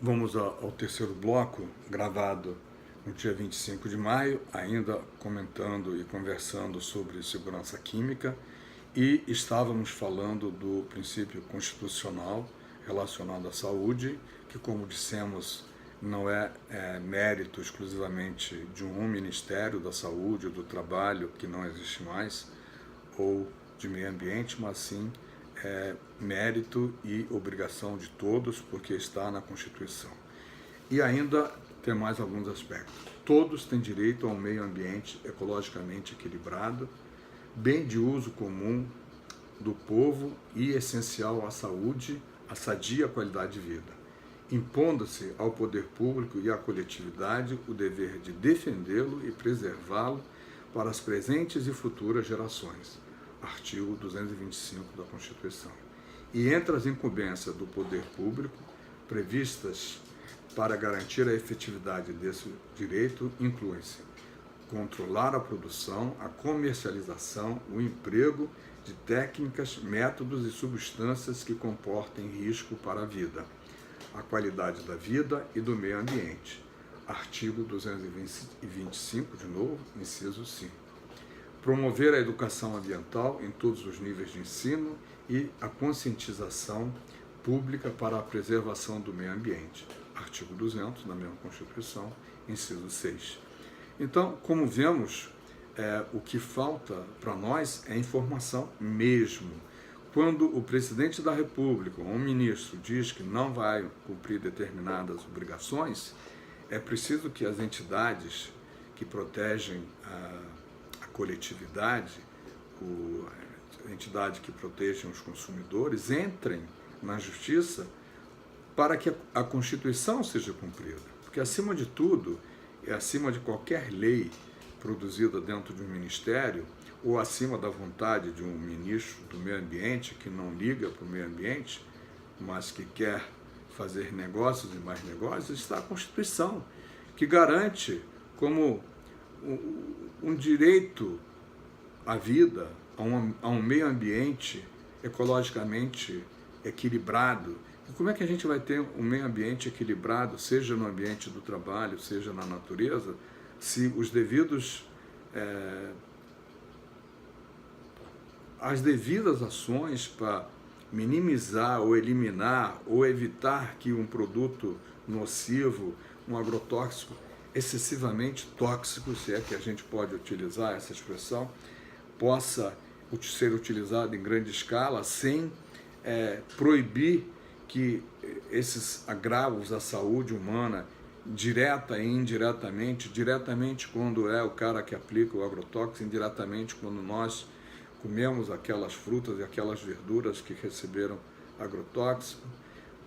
Vamos ao terceiro bloco, gravado no dia 25 de maio, ainda comentando e conversando sobre segurança química, e estávamos falando do princípio constitucional relacionado à saúde, que, como dissemos, não é mérito exclusivamente de um Ministério da Saúde, do Trabalho, que não existe mais, ou de meio ambiente, mas sim mérito e obrigação de todos, porque está na Constituição. E ainda tem mais alguns aspectos. Todos têm direito a um meio ambiente ecologicamente equilibrado, bem de uso comum do povo e essencial à saúde, à sadia qualidade de vida, impondo-se ao poder público e à coletividade o dever de defendê-lo e preservá-lo para as presentes e futuras gerações. Artigo 225 da Constituição. E entre as incumbências do poder público previstas para garantir a efetividade desse direito incluem-se controlar a produção, a comercialização, o emprego de técnicas, métodos e substâncias que comportem risco para a vida, a qualidade da vida e do meio ambiente. Artigo 225, de novo, inciso 5. Promover a educação ambiental em todos os níveis de ensino e a conscientização pública para a preservação do meio ambiente. Artigo 200 da mesma Constituição, inciso 6. Então, como vemos, o que falta para nós é informação mesmo. Quando o presidente da República ou um ministro diz que não vai cumprir determinadas obrigações, é preciso que as entidades que protegem a coletividade, a entidade que protege os consumidores, entrem na justiça para que a Constituição seja cumprida. Porque, acima de tudo, e acima de qualquer lei produzida dentro de um ministério, ou acima da vontade de um ministro do meio ambiente que não liga para o meio ambiente, mas que quer fazer negócios e mais negócios, está a Constituição, que garante como um direito à vida, a um meio ambiente ecologicamente equilibrado. E como é que a gente vai ter um meio ambiente equilibrado, seja no ambiente do trabalho, seja na natureza, se as devidas ações para minimizar ou eliminar ou evitar que um produto nocivo, um agrotóxico, excessivamente tóxico, se é que a gente pode utilizar essa expressão, possa ser utilizado em grande escala sem proibir que esses agravos à saúde humana, direta e indiretamente, diretamente quando é o cara que aplica o agrotóxico, indiretamente quando nós comemos aquelas frutas e aquelas verduras que receberam agrotóxico.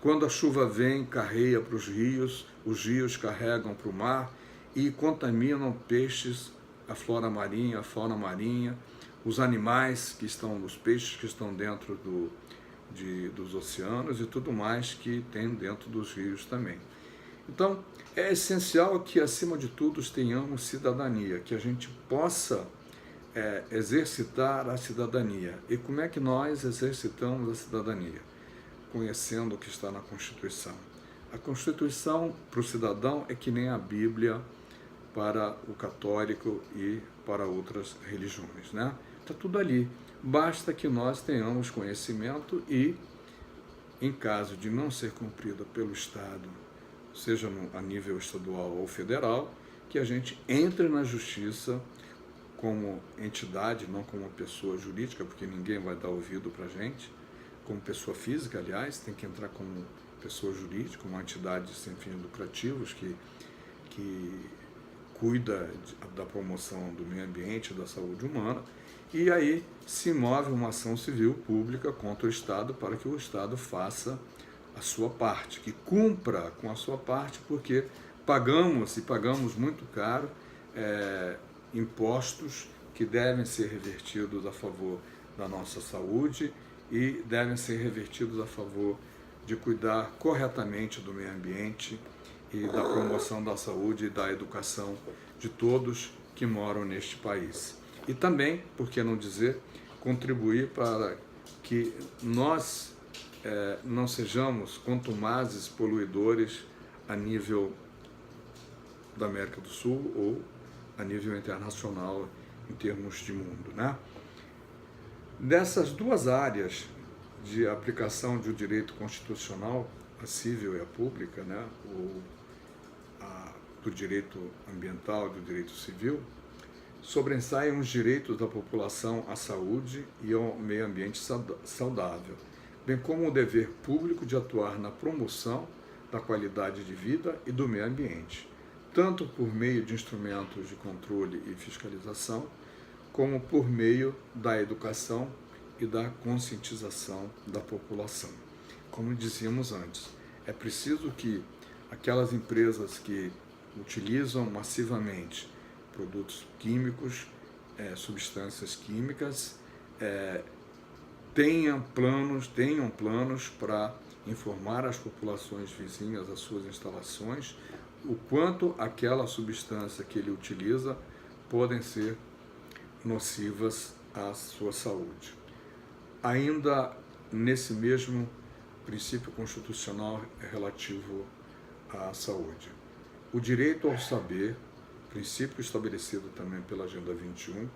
Quando a chuva vem, carreia para os rios carregam para o mar e contaminam peixes, a flora marinha, a fauna marinha, os animais que estão, os peixes que estão dentro dos oceanos e tudo mais que tem dentro dos rios também. Então, é essencial que, acima de tudo, tenhamos cidadania, que a gente possa exercitar a cidadania. E como é que nós exercitamos a cidadania? Conhecendo o que está na Constituição. A Constituição para o cidadão é que nem a Bíblia para o católico e para outras religiões, né? Está tudo ali. Basta que nós tenhamos conhecimento e, em caso de não ser cumprida pelo Estado, seja a nível estadual ou federal, que a gente entre na justiça como entidade, não como uma pessoa jurídica, porque ninguém vai dar ouvido para a gente, como pessoa física, aliás, tem que entrar como pessoa jurídica, uma entidade sem fins lucrativos que cuida da promoção do meio ambiente e da saúde humana, e aí se move uma ação civil pública contra o Estado para que o Estado faça a sua parte, que cumpra com a sua parte, porque pagamos muito caro impostos que devem ser revertidos a favor da nossa saúde e devem ser revertidos a favor de cuidar corretamente do meio ambiente e da promoção da saúde e da educação de todos que moram neste país. E também, por que não dizer, contribuir para que nós não sejamos contumazes poluidores a nível da América do Sul ou a nível internacional em termos de mundo, né? Dessas duas áreas de aplicação de um direito constitucional, a civil e a pública, né? Do direito ambiental e do direito civil, sobressaem os direitos da população à saúde e ao meio ambiente saudável, bem como o dever público de atuar na promoção da qualidade de vida e do meio ambiente, tanto por meio de instrumentos de controle e fiscalização, como por meio da educação e da conscientização da população. Como dizíamos antes, é preciso que aquelas empresas que utilizam massivamente produtos químicos, substâncias químicas, tenham planos para informar as populações vizinhas às suas instalações o quanto aquela substância que ele utiliza podem ser nocivas à sua saúde. Ainda nesse mesmo princípio constitucional relativo à saúde, o direito ao saber, princípio estabelecido também pela Agenda 21,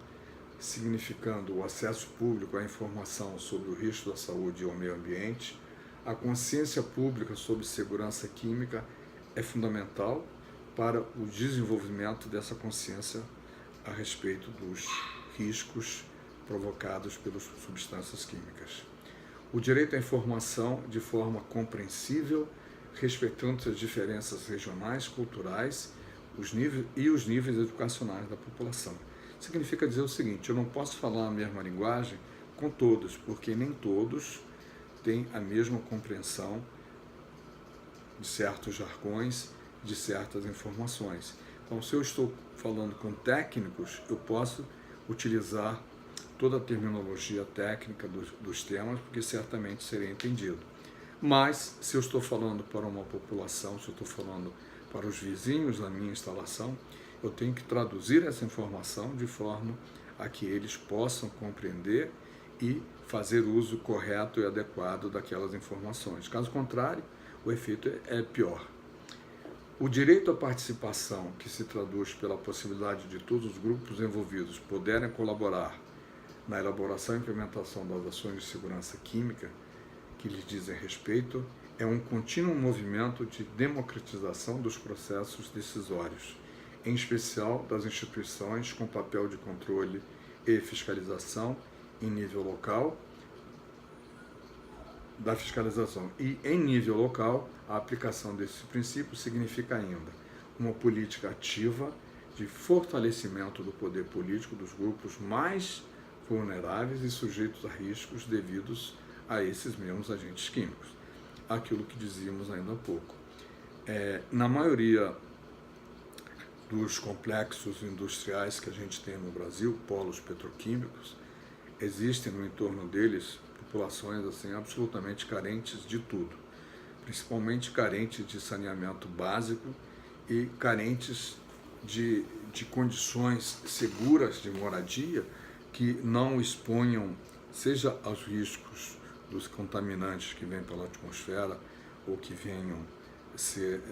significando o acesso público à informação sobre o risco da saúde e ao meio ambiente, a consciência pública sobre segurança química é fundamental para o desenvolvimento dessa consciência a respeito dos riscos provocados pelas substâncias químicas. O direito à informação de forma compreensível, respeitando as diferenças regionais, culturais os níveis educacionais da população. Significa dizer o seguinte: eu não posso falar a mesma linguagem com todos, porque nem todos têm a mesma compreensão de certos jargões, de certas informações. Então, se eu estou falando com técnicos, eu posso utilizar toda a terminologia técnica dos temas, porque certamente seria entendido. Mas, se eu estou falando para uma população, se eu estou falando para os vizinhos da minha instalação, eu tenho que traduzir essa informação de forma a que eles possam compreender e fazer uso correto e adequado daquelas informações. Caso contrário, o efeito é pior. O direito à participação, que se traduz pela possibilidade de todos os grupos envolvidos poderem colaborar na elaboração e implementação das ações de segurança química que lhes dizem respeito, é um contínuo movimento de democratização dos processos decisórios, em especial das instituições com papel de controle e fiscalização em nível local, da fiscalização. E, em nível local, a aplicação desse princípio significa ainda uma política ativa de fortalecimento do poder político dos grupos mais vulneráveis e sujeitos a riscos devidos a esses mesmos agentes químicos. Aquilo que dizíamos ainda há pouco. Na maioria dos complexos industriais que a gente tem no Brasil, polos petroquímicos, existem no entorno deles populações assim, absolutamente carentes de tudo, principalmente carentes de saneamento básico e carentes de condições seguras de moradia que não exponham, seja aos riscos dos contaminantes que vêm pela atmosfera ou que venham ser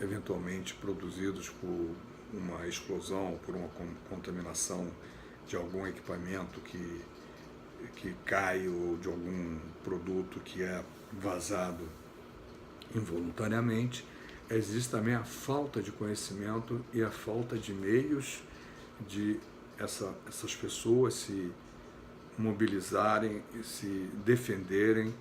eventualmente produzidos por uma explosão ou por uma contaminação de algum equipamento que cai ou de algum produto que é vazado involuntariamente. Existe também a falta de conhecimento e a falta de meios de essas pessoas se mobilizarem e se defenderem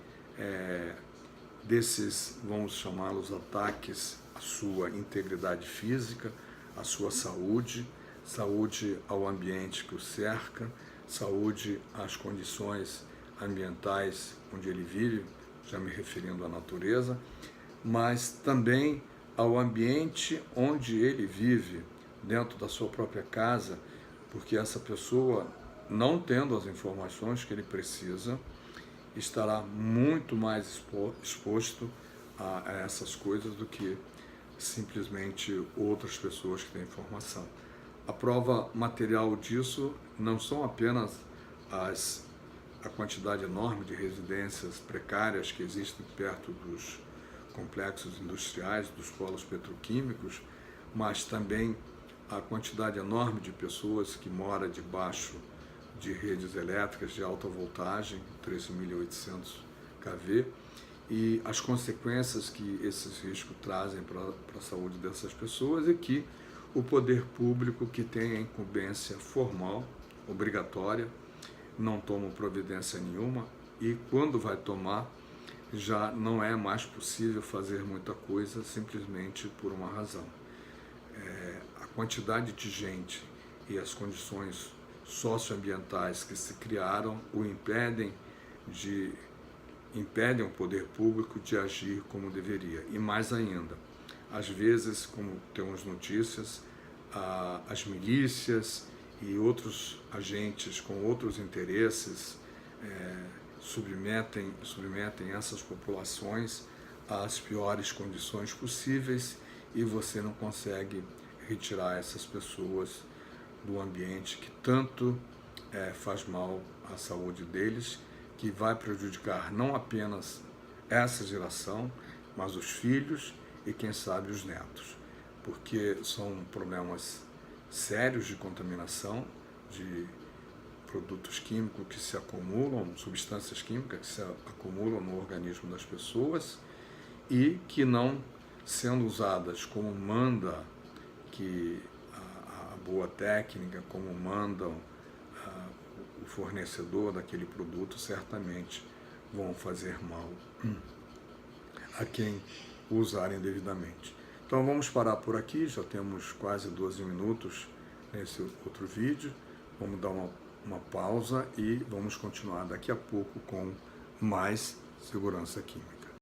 desses, vamos chamá-los, ataques à sua integridade física, à sua saúde, saúde ao ambiente que o cerca, saúde às condições ambientais onde ele vive, já me referindo à natureza, mas também ao ambiente onde ele vive, dentro da sua própria casa, porque essa pessoa, não tendo as informações que ele precisa, estará muito mais exposto a essas coisas do que simplesmente outras pessoas que têm informação. A prova material disso não são apenas a quantidade enorme de residências precárias que existem perto complexos industriais, dos polos petroquímicos, mas também a quantidade enorme de pessoas que mora debaixo de redes elétricas de alta voltagem, 13.800 kV, e as consequências que esses riscos trazem para a saúde dessas pessoas, e que o poder público, que tem a incumbência formal, obrigatória, não toma providência nenhuma, e quando vai tomar, já não é mais possível fazer muita coisa, simplesmente por uma razão. A quantidade de gente e as condições socioambientais que se criaram o impedem o poder público de agir como deveria. E mais ainda, às vezes, como temos notícias, as milícias e outros agentes com outros interesses submetem essas populações às piores condições possíveis, e você não consegue retirar essas pessoas do ambiente que tanto faz mal à saúde deles, que vai prejudicar não apenas essa geração, mas os filhos e, quem sabe, os netos, porque são problemas sérios de contaminação, de produtos químicos que se acumulam, substâncias químicas que se acumulam no organismo das pessoas, e que, não sendo usadas como manda que a boa técnica, como mandam o fornecedor daquele produto, certamente vão fazer mal a quem o usarem devidamente. Então vamos parar por aqui, já temos quase 12 minutos nesse outro vídeo. Vamos dar uma pausa e vamos continuar daqui a pouco com mais segurança química.